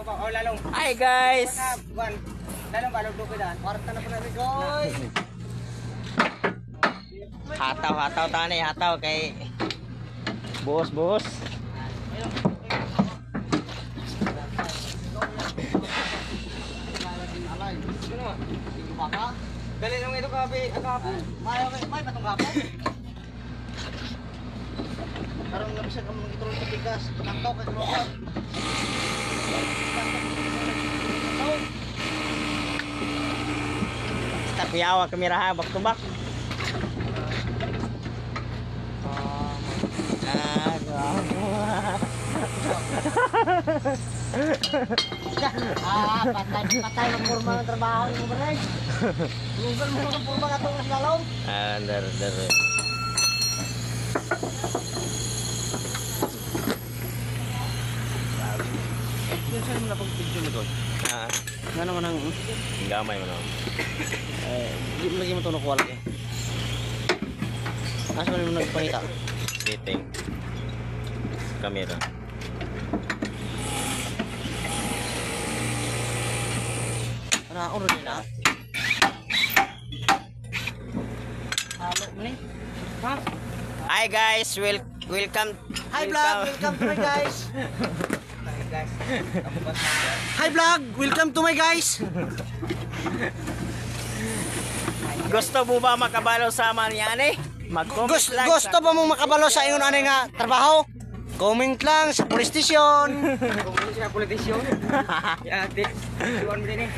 Hi guys. Lalong balog duko dan. Kwarta na po namin guys. Hataw tani, hataw kay bos. Dali nung ito kahapon. May patong kahapon. Karong nabisa ka mong itulong sa bigas. Panangkaw kay Krokan. Tapiawa kamera back to back. Patay ng purma ng trabaho mo ba rin? Lugan mo ng purma katong sa lalong. Dar. Yun saan mo na pag-video mo doon? Ano mo nang... Gamay mo naman. Hindi mo lagi mo ito nakuha lagi. Asa mo nagpanita? Setting. Kamera. Ano rin nila? Halo mo ni? Ha? Hi guys, welcome. Hi vlog, welcome to my guys. Hi vlog, welcome to my guys. Gusto mo ba makabalo sa Mariane? Mag-comment lang. Gusto ba mong makabalo sa ingon ani nga trabaho? Comment lang sa police station. Comment sa police station. Ya, ate. Iwan mo din eh.